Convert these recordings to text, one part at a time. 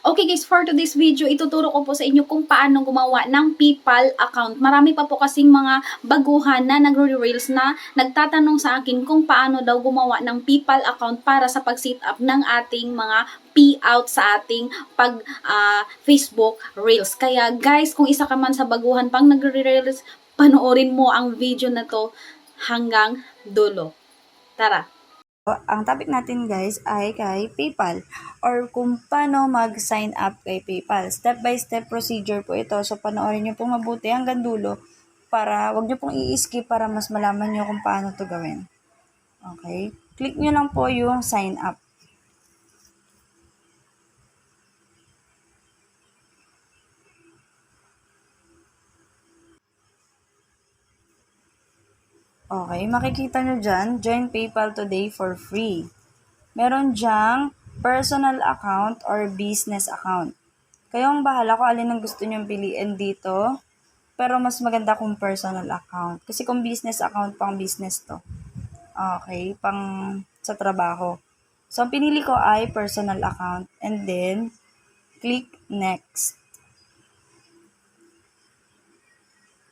Okay guys, for today's video, ituturo ko po sa inyo kung paano gumawa ng PayPal account. Marami pa po kasing mga baguhan na nagre-reels na nagtatanong sa akin kung paano daw gumawa ng PayPal account para sa pag-set up ng ating mga payout sa ating Facebook Reels. Kaya guys, kung isa ka man sa baguhan pang nagre-reels, panoorin mo ang video na to hanggang dulo. Tara! Ang topic natin guys ay kay PayPal or kung paano mag-sign up kay PayPal. Step by step procedure po ito. So panoorin nyo pong mabuti hanggang dulo para wag nyo pong i-skip para mas malaman nyo kung paano to gawin. Okay? Click nyo lang po yung sign up. Okay, makikita nyo dyan, join PayPal today for free. Meron dyang personal account or business account. Kayong bahala kung alin ang gusto nyong piliin dito. Pero mas maganda kung personal account. Kasi kung business account, pang business to. Okay, pang sa trabaho. So, ang pinili ko ay personal account. And then, click next.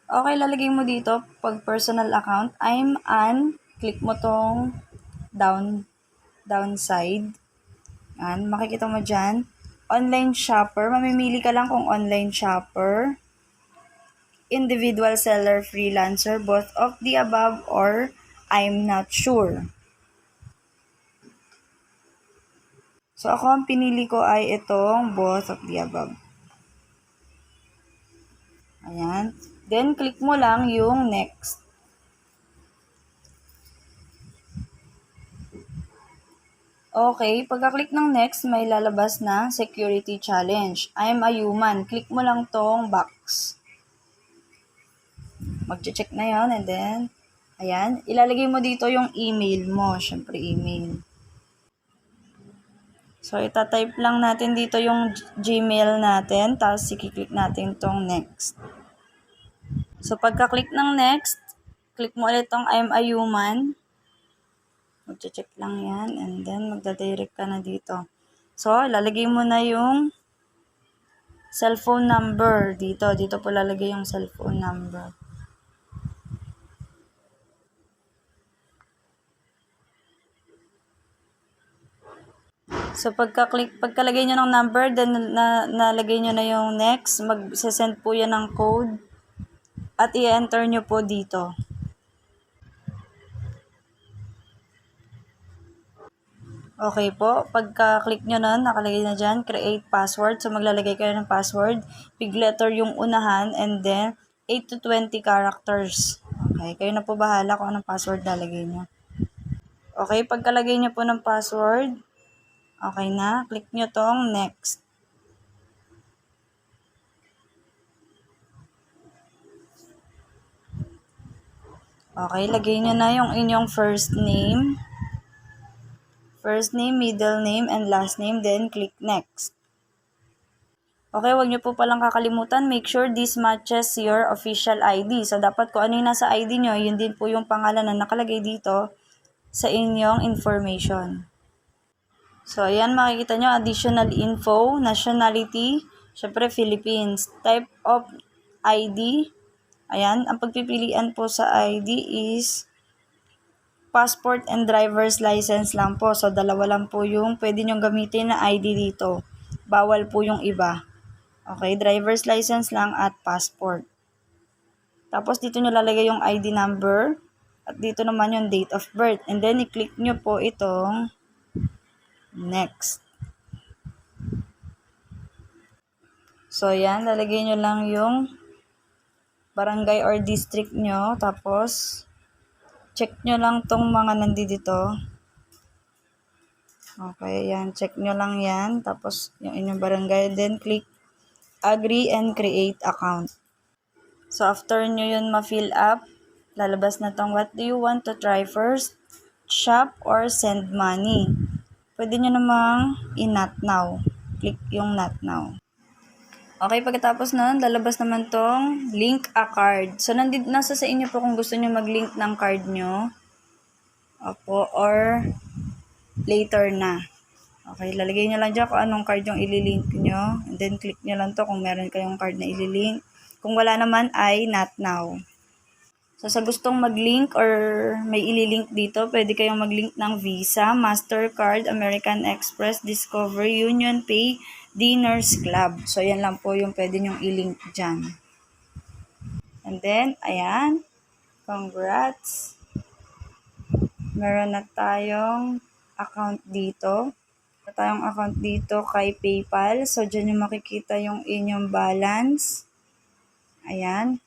Okay, lalagay mo dito, pag personal account, I'm an, click mo tong downside. Yan, makikita mo dyan. Online shopper, mamimili ka lang kung online shopper, individual seller, freelancer, both of the above, or I'm not sure. So, ako ang pinili ko ay itong both of the above. Ayan. Then, click mo lang yung next. Okay, pagka-click ng next, may lalabas na security challenge. I'm a human. Click mo lang tong box. Mag-check na yon and then, ayan, ilalagay mo dito yung email mo. Syempre, email. So, itatype lang natin dito yung Gmail natin, tapos i-click natin tong next. So, pagka-click ng next, click mo ulit tong I'm a human. Mag-check lang yan, and then magda-direct ka na dito. So, lalagay mo na yung cellphone number dito. Dito po lalagay yung cellphone number. So, pagkalagay nyo ng number, then nalagay nyo na yung next, mag-send po yan ng code at i-enter nyo po dito. Okay po, pagka-click nyo nun, nakalagay na dyan, create password. So, maglalagay kayo ng password. Big letter yung unahan, and then 8 to 20 characters. Okay, kayo na po bahala kung anong password lalagay nyo. Okay, pagkalagay nyo po ng password, okay na, click nyo tong next. Okay, lagay nyo na yung inyong first name, middle name, and last name, then click next. Okay, wag nyo po palang kakalimutan, make sure this matches your official ID. So, dapat kung ano yung nasa ID nyo, yun din po yung pangalan na nakalagay dito sa inyong information. So, ayan, makikita nyo, additional info, nationality, syempre Philippines, type of ID. Ayan, ang pagpipilian po sa ID is passport and driver's license lang po. So, dalawa lang po yung pwede nyong gamitin na ID dito. Bawal po yung iba. Okay, driver's license lang at passport. Tapos, dito nyo lalagay yung ID number. At dito naman yung date of birth. And then, i-click nyo po itong next. So, yan. Lalagay nyo lang yung barangay or district nyo. Tapos, check nyo lang tong mga nandito. Okay, yan. Check nyo lang yan. Tapos, yung inyong barangay. Then, click agree and create account. So, after nyo yun ma-fill up, lalabas na tong what do you want to try first? Shop or send money? Pwede nyo namang i-not now. Click yung not now. Okay, pagkatapos nun, lalabas naman tong link a card. So, nasa sa inyo po kung gusto nyo mag-link ng card nyo. Opo, or later na. Okay, lalagay nyo lang dyan kung anong card yung ililink nyo. And then, click nyo lang to kung meron kayong card na ililink. Kung wala naman ay not now. So, sa gustong mag-link or may ililink dito, pwede kayong mag-link ng Visa, Mastercard, American Express, Discover, Union Pay, Diners Club. So, yan lang po yung pwede nyong ilink dyan. And then, ayan. Congrats. Meron na tayong account dito. Tayong account dito kay PayPal. So, dyan yung makikita yung inyong balance. Ayan.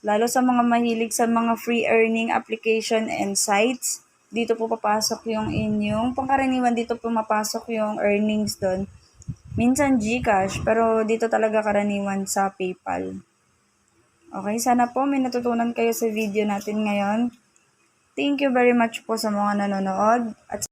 Lalo sa mga mahilig sa mga free earning application and sites, dito po papasok yung inyong, pangkaraniwan dito pumapasok yung earnings doon. Minsan GCash, pero dito talaga karaniwan sa PayPal. Okay, sana po may natutunan kayo sa video natin ngayon. Thank you very much po sa mga nanonood. At